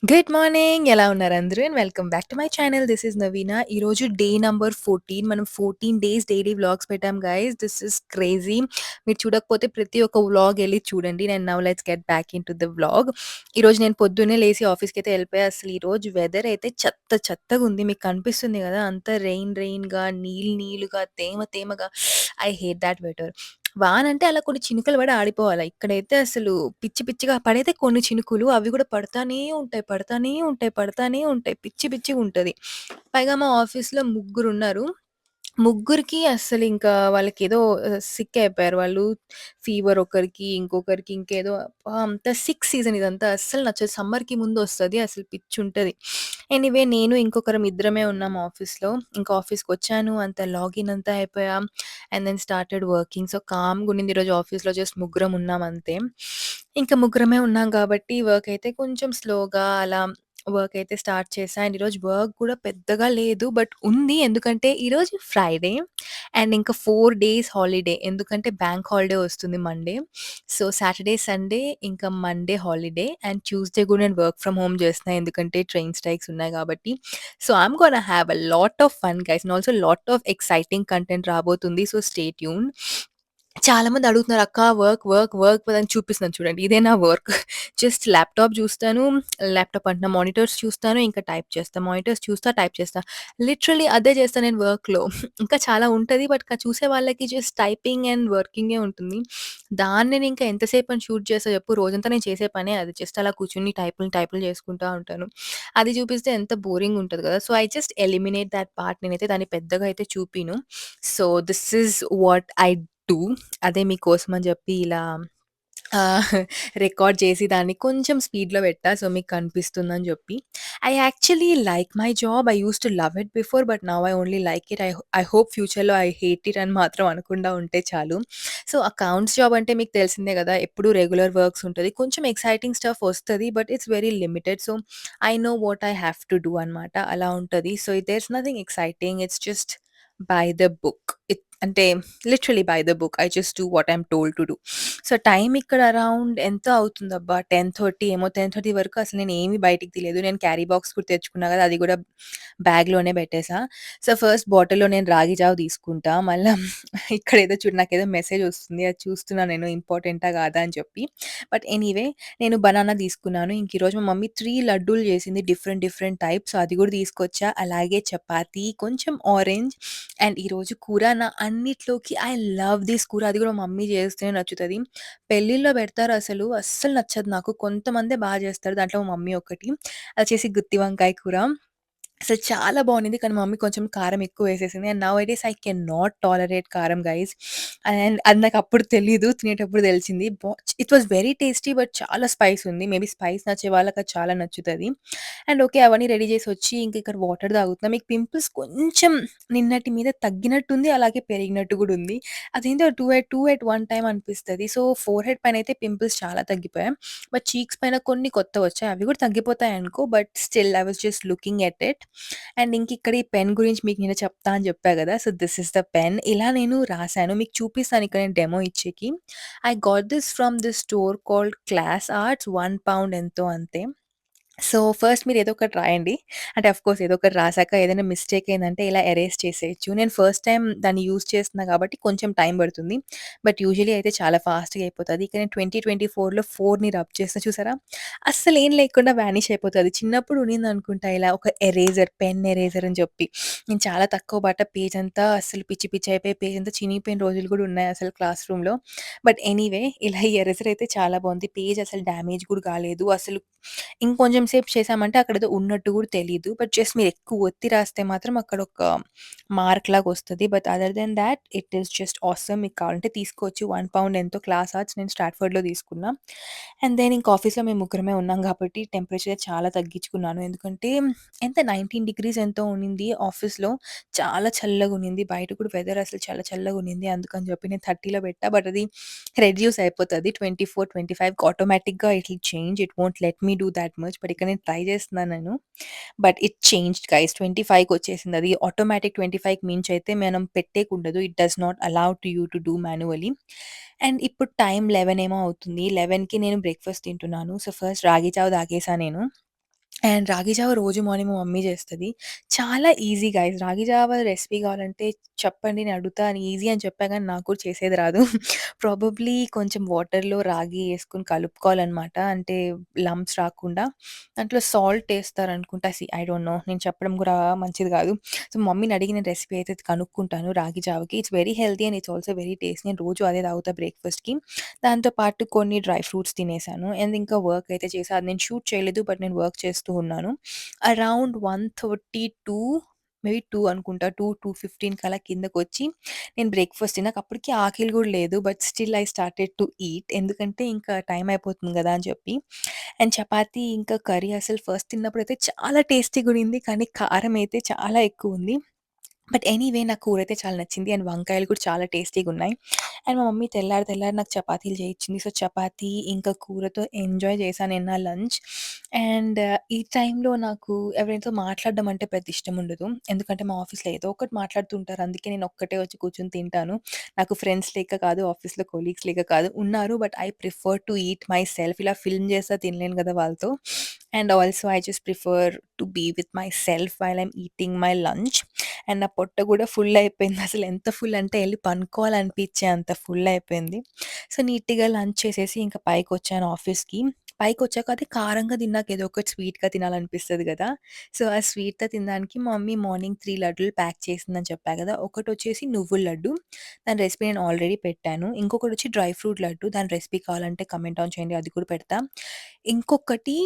Good morning. ఎలా ఉన్నారు అందరూ? And welcome back to my channel. This is Naveena. ఈరోజు డే నంబర్ 14. మనం 14 డేస్ డైలీ వ్లాగ్స్ పెట్టాం గైస్. This is crazy. మీరు చూడకపోతే ప్రతి ఒక్క వ్లాగ్ ఎళ్లి చూడండి. And now let's get back into the vlog. ఈరోజు నేను పొద్దున్నే లేసి ఆఫీస్‌కైతే ఎళ్ళిపోయా. అసలు ఈరోజు వెదర్ అయితే చెత్త చెత్తగుంది. మీకు కనిపిస్తుంది గదా! అంతా రెయిన్‌గా, నీళ్ళుగా, తేమగా ఐ హేట్ థాట్ వెదర్. వానంటే అలా కొన్ని చినుకులు పడి ఆడిపోవాల. ఇక్కడైతే అసలు పిచ్చిగా పడైతే కొన్ని చినుకులు అవి గూడా పడతానే ఉంటాయి. పిచ్చిగుంటది. పైగా మా ఆఫీస్‌లో ముగ్గురున్నారు. ముగ్గురికి అస్సలింకా వాళ్ళకేదో సిక్ అయిపోయారు. వాళ్ళు ఫీవర్ ఒకరికి, ఇంకొకరికి ఇంకేదో అంతా సిక్ సీజన్ ఇదంతా అస్సలు నచ్చదు. సమ్మర్‌కి ముందొస్తది. అసలు పిచ్చుంటది. ఎనీవే నేను ఇంకొకరం ఇద్దరమే ఉన్నాం ఆఫీస్‌లో. ఇంకా ఆఫీస్‌కొచ్చాను. అంతా లాగిన్ అంతా అయిపోయా. And then started working. So, కామ్‌గున్నింది ఈరోజు ఆఫీస్‌లో జస్ట్ ముగ్గురం ఉన్నాం అంతే. ఇంకా ముగ్గురమే ఉన్నాం కాబట్టి వర్క్ అయితే కొంచెం స్లోగా అలా వర్క్ అయితే స్టార్ట్ చేశా. అండ్ ఈరోజు వర్క్ కూడా పెద్దగా లేదు. బట్ ఉంది. ఎందుకంటే ఈరోజు ఫ్రైడే అండ్ ఇంకా 4 డేస్ హాలిడే. ఎందుకంటే బ్యాంక్ హాలిడే వస్తుంది మండే. సో, సాటర్‌డే, సండే ఇంకా మండే హాలిడే అండ్ ట్యూస్‌డే కూడా నేను వర్క్ ఫ్రమ్ హోమ్ చేస్తున్నా. ఎందుకంటే ట్రైన్ స్ట్రైక్స్ ఉన్నాయి కాబట్టి. So, I'm gonna have a lot of fun guys and also lot of exciting content రాబోతుంది. So, stay tuned. చాలామంది అడుగుతున్నారు అక్క వర్క్ అని చూపిస్తున్నాను చూడండి. ఇదే నా వర్క్. జస్ట్ ల్యాప్‌టాప్ చూస్తాను. ల్యాప్‌టాప్ అంటున్నా మానిటర్స్ చూస్తాను. ఇంకా టైప్ చేస్తా. మానిటర్స్ చూస్తా, టైప్ చేస్తా. లిటరల్లీ అదే చేస్తా నేను వర్క్‌లో. ఇంకా చాలా ఉంటది. బట్ చూసే వాళ్ళకి జస్ట్ టైపింగ్ అండ్ వర్కింగే ఉంటుంది. దాన్ని నేను ఇంకా ఎంతసేపని షూట్ చేస్తా చెప్పు. రోజంతా నేను చేసే పనే అది. జస్ట్ అలా కూర్చొని టైపులు చేసుకుంటా ఉంటాను. అది చూపిస్తే ఎంత బోరింగ్ ఉంటది కదా! So, I just eliminate that part. నేనైతే దాన్ని పెద్దగా అయితే చూపియను. So, this is what I do. అదే మీకోసమని జెప్పి ఇలా ఆహ్, రికార్డ్ చేసి దాన్ని కొంచెం స్పీడ్‌లో పెట్టా. సో, మీకు కనిపిస్తుందని జెప్పి. I actually like my job. I used to love it before. But now I only like it. I hope ఫ్యూచర్‌లో ఐ హేట్ ఇట్ అని మాత్రం అనకుండా ఉంటే చాలు. సో, అకౌంట్స్ జాబ్ అంటే మీకు తెలిసిందే గదా! ఎప్పుడు రెగ్యులర్ వర్క్స్ ఉంటది. కొంచెం ఎక్సైటింగ్ స్టఫ్ వస్తది. But it's very limited. So, I know what I have to do అనమాట. అలా ఉంటది. So, there is nothing exciting. It's just by the book. అంటే literally by the book. I just do what I am told to do. So, time ఇక్కడ around ఎంత అవుతుందబ్బా! 10:30 ఏమో 10:30 వరకు అసలు నేనేమి బయటికి తీయలేదు. నేను క్యారీ బాక్స్ కూడా తెచ్చుకున్నా గదా! అది గూడా బ్యాగ్‌లోనే పెట్టేసా. సో, ఫస్ట్ బాటిల్‌లో నేను రాగి జావ తీసుకుంటా. మళ్ళా ఇక్కడేదో చూడు నాకేదో మెసేజ్ ఒస్తుంది. అది చూస్తున్నా నేను ఇంపార్టెంటా కాదా అని చెప్పి. బట్ ఎనీవే నేను బనానా తీసుకున్నాను. ఇంక ఈరోజు మా మమ్మీ 3 లడ్డూలు చేసింది. Different types. అది కూడా తీసుకొచ్చా. అలాగే చపాతీ, కొంచెం ఆరెంజ్ అండ్ ఈరోజు కూర నా అన్నిట్లోకి ఐ లవ్ దిస్ కూర. అది కూడా మా మమ్మీ చేస్తేనే నచ్చుతది. పెళ్ళిల్లో పెడతారు అసలు. అస్సలు నచ్చదు నాకు. కొంతమందే చేస్తారు. దాంట్లో మా మమ్మీ ఒకటి. అది వచ్చేసి గుత్తి వంకాయ కూర. అసలు చాలా బావుండింది. కానీ మా మమ్మీ కొంచెం కారం ఎక్కువేసేసింది. And now a days I can not tolerate karam guys. And అది నాకప్పుడు తెలీదు. తినేటప్పుడు తెలిసింది. It was very tasty but చాలా స్పైస్ ఉంది. మేబీ స్పైస్ నచ్చే వాళ్ళకి అది చాలా నచ్చుతది. And okay. అవన్నీ రెడీ చేసొచ్చి ఇంక ఇక్కడ వాటర్ తాగుతున్నా. మీకు పింపుల్స్ కొంచెం నిన్నటి మీద తగ్గినట్టుంది. అలాగే పెరిగినట్టు గూడా ఉంది. అదేంటో టూ ఎట్ వన్ టైమ్ అనిపిస్తది. సో, ఫోర్ హెడ్ పైనయితే పింపుల్స్ చాలా తగ్గిపోయాయి. బట్ చీక్స్ పైన కొన్ని కొత్తవొచ్చాయి. అవి గూడా తగ్గిపోతాయనుకో. But still I was just looking at it. And ఇంకిక్కడ ఈ పెన్ గురించి మీకు నేను చెప్తా అని చెప్పా గదా! So, this is the pen. ఇలా నేను రాసాను. మీకు చూపిస్తాను ఇక్కడ నేను డెమో ఇచ్చేకి. I got this from this store called class arts. 1 pound ఎంతో అంతే. సో, ఫస్ట్ మీరు ఏదో ఒకటి రాయండి. అంటే ఆఫ్‌కోర్స్ ఏదో ఒకటి రాసాక ఏదైనా మిస్టేక్ అయిందంటే ఇలా ఎరేజ్ చేసేయొచ్చు. నేను ఫస్ట్ టైమ్ దాన్ని యూజ్ చేస్తున్నా కాబట్టి కొంచెం టైం పడుతుంది. బట్ యూజువల్లీ అయితే చాలా ఫాస్ట్‌గా అయిపోతది. ఇక నేను 2024లో 4ని రబ్ చేసిన చూసారా? అస్సలేం లేకుండా వానిష్ అయిపోతది. చిన్నప్పుడు ఉండిందనుకుంటా ఇలా ఒక ఎరేజర్, పెన్ ఎరేజర్ అని చెప్పి. నేను చాలా తక్కువ బట పేజంతా అస్సలు పిచ్చి అయిపోయి పేజంతా చినిగిపోయిన రోజులు కూడా ఉన్నాయి అసలు క్లాస్ రూమ్‌లో. బట్ ఎనీవే ఇలా ఈ ఎరేజర్ అయితే చాలా బావుంది. పేజ్ అసలు డ్యామేజ్ కూడా కాలేదు. అసలు ఇంకొంచెం సేపు చేశామంటే అక్కడేదో ఉన్నట్టు గూడా తెలీదు. బట్ జస్ట్ మీరెక్కువ ఒత్తి రాస్తే మాత్రం అక్కడొక మార్క్‌లాగా ఒస్తది. But other than that it is just awesome. మీకు కావాలంటే తీసుకోవచ్చు. 1 పౌండ్ ఎంతో క్లాస్ ఆర్ట్స్ నేను స్టాట్‌ఫర్డ్‌లో తీసుకున్నా. అండ్ దెన్ ఇంక ఆఫీస్‌లో మేము ముగ్గురమే ఉన్నాం గాబట్టి టెంపరేచర్ చాలా తగ్గించుకున్నాను. ఎందుకంటే ఎంత 19 డిగ్రీస్ ఎంతో ఉండింది ఆఫీస్‌లో. చాలా చల్లగునింది. బయట కూడా వెదర్ అసలు చాలా చల్లగునింది. అందుకని చెప్పి నేను 30లో పెట్టా. బట్ అది రెడ్యూస్ అయిపోతది. 24, 25కి ఆటోమేటిక్‌గా it will change. It won't let me do that much. But ఇక్కడ నేను ట్రై చేస్తున్నాను నేను. But it changed guys. 25కి వచ్చేసింది. అది ఆటోమేటిక్ 25కి మించయితే మనం పెట్టేకుండదు. It does not allow to you to do manually. And ఇప్పుడు టైం 11 ఏమో అవుతుంది. 11కి నేను బ్రేక్‌ఫాస్ట్ తింటున్నాను. సో, ఫస్ట్ రాగి జావ తాగేసా నేను. అండ్ రాగి జావ రోజు మార్నింగ్ మా మమ్మీ చేస్తది. చాలా ఈజీ గైస్. రాగి జావ రెసిపీ కావాలంటే చెప్పండి నేను అడుగుతా అని ఈజీ అని చెప్పా గానీ నాకు కూడా చేసేది రాదు. ప్రాబబ్లీ కొంచెం వాటర్‌లో రాగి యేసుకొని కలుపుకోవాలనమాట. అంటే లంప్స్ రాకుండా. దాంట్లో సాల్ట్ ఏస్తారనుకుంటా. I don't know. నేను చెప్పడం కూడా మంచిది కాదు. సో, మమ్మీని అడిగి నేను రెసిపీ అయితే కనుక్కుంటాను రాగి జావకి. It's very healthy and it's also very tasty. నేను రోజు అదే తాగుతా బ్రేక్‌ఫాస్ట్‌కి. దాంతో పాటు కొన్ని డ్రై ఫ్రూట్స్ తినేసాను. అండ్ ఇంకా వర్క్ అయితే చేశా. అది నేను షూట్ చేయలేదు. బట్ నేను వర్క్ చేస్తూ ఉన్నాను. అరౌండ్ 1:32 మేబీ 2 అనుకుంటా. 2:15 కలా కిందకొచ్చి నేను బ్రేక్‌ఫాస్ట్ తిన్నా. నాకప్పటికి ఆకలి గూడా లేదు. But still I started to eat. ఎందుకంటే ఇంకా టైం అయిపోతుంది గదా! అని చెప్పి. అండ్ చపాతీ ఇంకా కర్రీ అసలు ఫస్ట్ తిన్నప్పుడైతే చాలా టేస్టీగునింది. కానీ కారం అయితే చాలా ఎక్కువుంది. బట్ ఎనీవే నాకు కూరైతే చాలా నచ్చింది. అండ్ వంకాయలు కూడా చాలా టేస్టీగున్నాయి. అండ్ మా మమ్మీ తెల్లారి తెల్లారి నాకు చపాతీలు చేయిచ్చింది. సో, చపాతీ ఇంకా కూరతో ఎంజాయ్ చేశా నేను నా లంచ్. అండ్ ఈ టైంలో నాకు ఎవరైనాతో మాట్లాడడం అంటే పెద్ద ఇష్టముండదు. ఎందుకంటే మా ఆఫీస్‌లో ఏదో ఒకటి మాట్లాడుతూ ఉంటారు. అందుకే నేను ఒక్కటే వచ్చి కూర్చొని తింటాను. నాకు ఫ్రెండ్స్ లేక కాదు, ఆఫీస్‌లో కొలీగ్స్ లేక కాదు. ఉన్నారు but I prefer to eat myself. ఇలా ఫిల్మ్ చేస్తా తినలేను కదా వాళ్ళతో. And also I just prefer to be with myself while I'm eating my lunch. అండ్ నా పొట్ట గూడా ఫుల్ అయిపోయింది. అసలు ఎంత ఫుల్ అంటే ఎళ్లి పనుకోవాలనిపించే అంత ఫుల్ అయిపోయింది. సో, నీట్‌గా లంచ్ చేసేసి ఇంకా పైకొచ్చాను ఆఫీస్‌కి. పైకొచ్చాక అది కారంగా తిన్నాక ఏదో ఒకటి స్వీట్‌గా తినాలనిపిస్తది గదా! సో, ఆ స్వీట్‌గా తినడానికి మా మమ్మీ మార్నింగ్ 3 లడ్డూలు ప్యాక్ చేసిందని చెప్పా గదా! ఒకటొచ్చేసి నువ్వుల లడ్డు. దాని రెసిపీ నేను ఆల్రెడీ పెట్టాను. ఇంకొకటొచ్చి డ్రై ఫ్రూట్ లడ్డు. దాని రెసిపీ కావాలంటే కామెంట్ డౌన్ చేయండి. అది కూడా పెడతా. ఇంకొకటి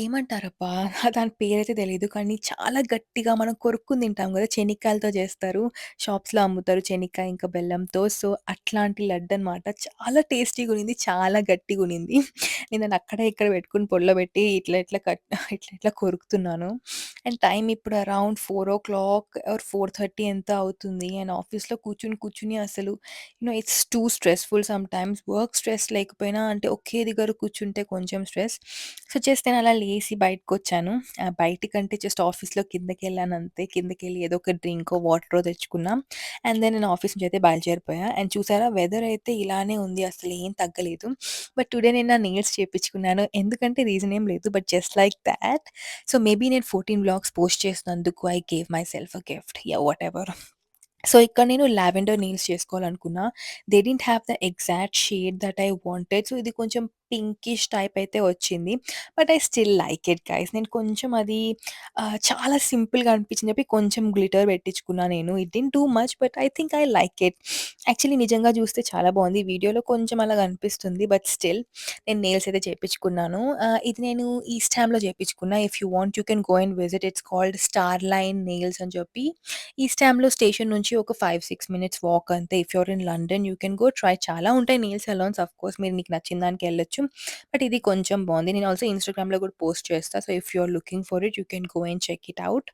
ఏమంటారబ్బా! దాని పేరైతే తెలీదు. కానీ చాలా గట్టిగా మనం కొరుక్కొని తింటాం గదా! చెనిక్కాయలతో చేస్తారు. షాప్స్‌లో అమ్ముతారు చెనిక్కాయ ఇంకా బెల్లంతో. సో, అట్లాంటి లడ్డనమాట. చాలా టేస్టీగునింది. చాలా గట్టిగునింది. నేను దాన్ని అక్కడ ఇక్కడ పెట్టుకొని పొల్లో పెట్టి ఇట్లా ఇట్లా ఇట్లా ఇట్లా కొరుకుతున్నాను. అండ్ టైమ్ ఇప్పుడు అరౌండ్ 4:00 ఆర్ 4:30 ఎంతో అవుతుంది. అండ్ ఆఫీస్‌లో కూర్చొని అసలు it's two stressful sometimes. Work stress లేకపోయినా అంటే ఒకే దగ్గర కూర్చుంటే కొంచెం స్ట్రెస్. సో, జస్ట్ నేను అలా లేసి బయటకొచ్చాను. బయటికంటే జస్ట్ ఆఫీస్‌లో కిందకెళ్ళానంతే. కిందకెళ్ళి ఏదో ఒక డ్రింకో, వాటరో తెచ్చుకున్నా. అండ్ దెన్ నేను ఆఫీస్ నుంచి అయితే బయలుదేరిపోయా. అండ్ చూసారా వెదర్ అయితే ఇలానే ఉంది. అసలేం తగ్గలేదు. బట్ టుడే నేను నా నెయిల్స్ చేపించుకున్నాను. ఎందుకంటే రీజన్ ఏం లేదు. But just like that. So, maybe నేను 14 వ్లాగ్స్ పోస్ట్ చేసినందుకు I gave myself a gift. Yeah! Whatever. So, ఇక్కడ నేను లావెండర్ నెయిల్స్ చేసుకోవాలనుకున్నా. They didn't have the exact shade that I wanted. So, ఇది కొంచెం పింకిష్ టైప్ అయితే వచ్చింది. But I still like it guys. నేను కొంచెం అది చాలా సింపుల్‌గా అనిపించిందని చెప్పి కొంచెం గ్లిటర్ పెట్టించుకున్నా నేను. It didn't too much but I think I like it. Actually నిజంగా చూస్తే చాలా బావుంది. వీడియోలో కొంచెం అలాగా అనిపిస్తుంది. బట్ స్టిల్ నేను నెయిల్స్ అయితే చేపించుకున్నాను. ఇది నేను ఈస్ట్ హామ్‌లో చేపించుకున్నా. If you want you can go and visit. It's called Star Line Nails అని చెప్పి ఈస్ట్ హామ్‌లో స్టేషన్ నుంచి ఒక 5, 6 మినిట్స్ వాక్ అంతే. If you are in London you can go try. చాలా ఉంటాయి నెయిల్ సలూన్స్ ఆఫ్‌కోర్స్ మీరు నీకు నచ్చిన దానికెళ్ళొచ్చు. బట్ ఇది కొంచెం బావుంది. నేను ఆల్సో ఇన్‌స్టాగ్రామ్‌లో కూడా పోస్ట్ చేస్తా. So, if you are looking for it you can go and check it out.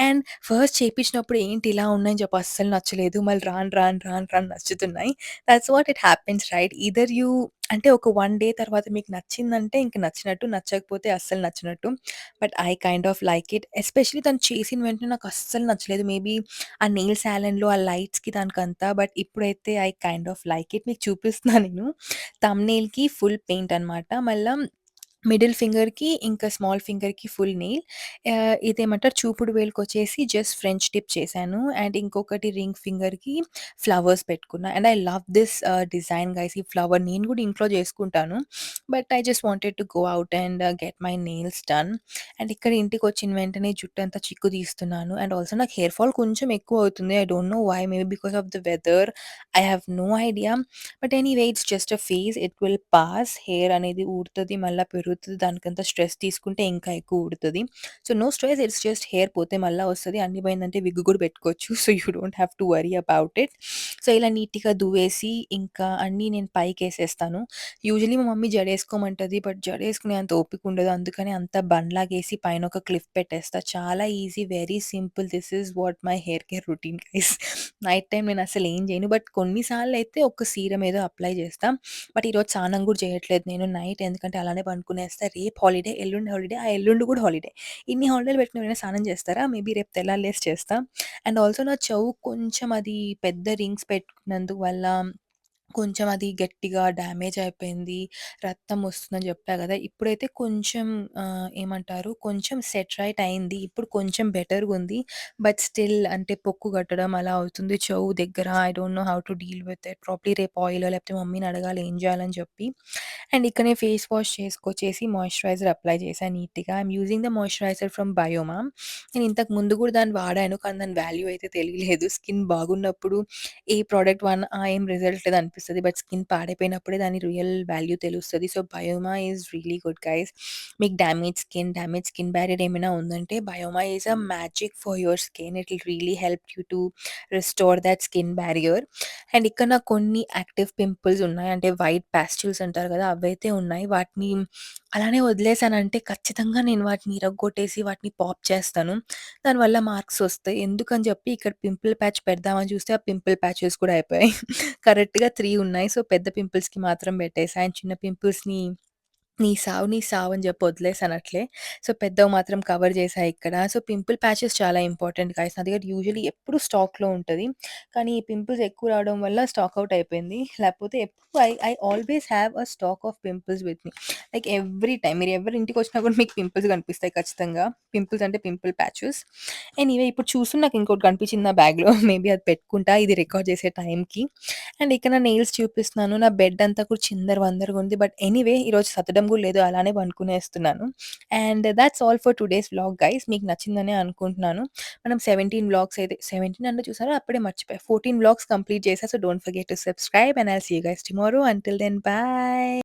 And first చేపించినప్పుడు ఏంటి ఇలా ఉన్నాయని చెప్పి అస్సలు నచ్చలేదు. మళ్ళీ రాను నచ్చుతున్నాయి. That's what it happens right. Either you అంటే ఒక 1 డే తర్వాత మీకు నచ్చిందంటే ఇంక నచ్చినట్టు, నచ్చకపోతే అస్సలు నచ్చినట్టు. But I kind of like it. Especially తను చేసిన వెంటనే నాకు అస్సలు నచ్చలేదు. మేబీ ఆ నెయిల్ సాలన్‌లో ఆ లైట్స్‌కి దానికంతా. బట్ ఇప్పుడైతే I kind of like it. మీకు చూపిస్తున్నా నేను. థంబ్‌నెయిల్‌కి ఫుల్ పెయింట్ అనమాట. మళ్ళా మిడిల్ ఫింగర్‌కి, ఇంకా స్మాల్ ఫింగర్‌కి ఫుల్ నెయిల్. ఇదేమంటారు చూపుడు వేలుకొచ్చేసి జస్ట్ ఫ్రెంచ్ టిప్ చేశాను. అండ్ ఇంకొకటి రింగ్ ఫింగర్‌కి ఫ్లవర్స్ పెట్టుకున్నా. And I love this design guys. ఈ ఫ్లవర్ నేను కూడా ఇంట్లో చేసుకుంటాను. But I just wanted to go out and get my nails done. And ఇక్కడ ఇంటికొచ్చిన వెంటనే జుట్టంతా చిక్కు తీస్తున్నాను. అండ్ ఆల్సో నాకు హెయిర్ ఫాల్ కొంచెం ఎక్కువ అవుతుంది. I don't know why. Maybe because of the weather. I have no idea. But anyway it's just a phase. It will pass. Hair అనేది ఊడుతది. మళ్ళా పెరుగుతది. దానికంతా స్ట్రెస్ తీసుకుంటే ఇంకా ఎక్కువ ఊడుతది. So, no stress. It's just hair పోతే మళ్ళా వస్తది. అన్ని పోయిందంటే విగ్ కూడా పెట్టుకోవచ్చు. So, you don't have to worry about it. So, ఇలా నీట్‌గా దువ్వేసి ఇంకా అన్నీ నేను పైకేసేస్తాను. యూజువల్లీ మా మమ్మీ జడేసుకోమంటది. బట్ జడేసుకునేంత ఓపిక ఉండదు. అందుకని అంతా బండ్‌లాగేసి పైన ఒక క్లిప్ పెట్టేస్తా. చాలా easy. Very simple. This is what my hair care routine guys. Night time నేను అసలు ఏం చేయను. బట్ కొన్ని సార్లయితే ఒక సీరమ్ ఏదో అప్లై చేస్తా. బట్ ఈరోజు స్నానం కూడా చేయట్లేదు నేను నైట్. ఎందుకంటే అలానే పడుకునేస్తా. రేపు హాలిడే, ఎల్లుండి హాలిడే, ఆ ఎల్లుండి కూడా హాలిడే. ఇన్ని హాలిడేలు పెట్టుకొని ఎవరైనా స్నానం చేస్తారా? మేబీ రేపు తెల్లారి లేసి చేస్తా. అండ్ ఆల్సో నా చెవు కొంచెం అది పెద్ద రింగ్స్ పెట్టుకున్నందువల్ల కొంచెం అది గట్టిగా డ్యామేజ్ అయిపోయింది. రక్తం వస్తుందని జెప్పా గదా! ఇప్పుడైతే కొంచెం ఏమంటారు కొంచెం సెట్ రైట్ అయింది. ఇప్పుడు కొంచెం బెటర్‌గుంది. బట్ స్టిల్ అంటే పొక్కు గట్టడం అలా అవుతుంది. చెవు దగ్గర I don't know how to deal with it. Probably రేపు ఆయిలో లేకపోతే మమ్మీని అడగాలి ఏం జేయాలని చెప్పి. అండ్ ఇక్కడనే ఫేస్ వాష్ చేసుకొచ్చేసి మాయిశ్చరైజర్ అప్లై చేశా నీట్‌గా. I'm using the moisturiser from Bioma. నేను ఇంతకు ముందు గూడా దాన్ని వాడాను. కానీ దాని వాల్యూ అయితే తెలియలేదు. స్కిన్ బాగున్నప్పుడు ఏ ప్రొడక్ట్ వాడినా ఏం రిజల్ట్ లేదనిపిస్తది. బట్ స్కిన్ పాడైపోయినప్పుడే దాని రియల్ వాల్యూ తెలుస్తది. So, Bioma is really good guys. మీకు డ్యామేజ్ స్కిన్ బ్యారియర్ ఏమైనా ఉందంటే Bioma is a magic for your skin. It will really help you to restore that skin barrier. And ఇక్కడ నాకు కొన్ని active pimples ఉన్నాయి. అంటే white pastels అంటారు కదా! అవైతే ఉన్నాయి. వాటిని అలానే వదిలేసానంటే ఖచ్చితంగా నేను వాటిని ఇరగ్గొట్టేసి వాటిని పాప్ చేస్తాను. దానివల్ల మార్క్స్ ఒస్తాయి. ఎందుకని చెప్పి ఇక్కడ పింపుల్ ప్యాచ్ పెడదామని చూస్తే ఆ పింపుల్ ప్యాచెస్ కూడా అయిపోయాయి. కరెక్ట్‌గా 3 ఉన్నాయి. సో, పెద్ద పింపుల్స్‌కి మాత్రం పెట్టేసా. అండ్ చిన్న పింపుల్స్‌ని నీ సావు అని జెప్పి వదిలేసాను అట్లే. సో, పెద్దవి మాత్రం కవర్ చేశా ఇక్కడ. సో, పింపుల్ ప్యాచెస్ చాలా ఇంపార్టెంట్ గైస్. నా దగ్గర యూజువల్లీ ఎప్పుడు స్టాక్‌లో ఉంటది. కానీ ఈ పింపుల్స్ ఎక్కువ రావడం వల్ల స్టాక్ ఔట్ అయిపోయింది. లేకపోతే ఎప్పుడు I always have a stock of pimples with me. Like every time మీరు ఎవరి ఇంటికొచ్చినా కూడా మీకు పింపుల్స్ కనిపిస్తాయి ఖచ్చితంగా. పింపుల్స్ అంటే పింపుల్ ప్యాచెస్. ఎనీవే ఇప్పుడు చూస్తున్న నాకు ఇంకోటి కనిపించింది నా బ్యాగ్‌లో. మేబీ అది పెట్టుకుంటా ఇది రికార్డ్ చేసే టైంకి. అండ్ ఇక్కడ నా నెయిల్స్ చూపిస్తున్నాను. నా బెడ్ అంతా కూడా చిందరవందరగా ఉంది. బట్ ఎనీవే ఈరోజు సదడం కూడా లేదు. అలానే పనుకునేస్తున్నాను. And that's all for today's vlog guys. మీకు నచ్చిందనే అనుకుంటున్నాను. మనం 17 వ్లాగ్స్ అయితే 17 అంటే చూసారా అప్పుడే మర్చిపోయా. 14 వ్లాగ్స్ కంప్లీట్ చేశా. So, don't forget to subscribe and I'll see you guys tomorrow. Until then by.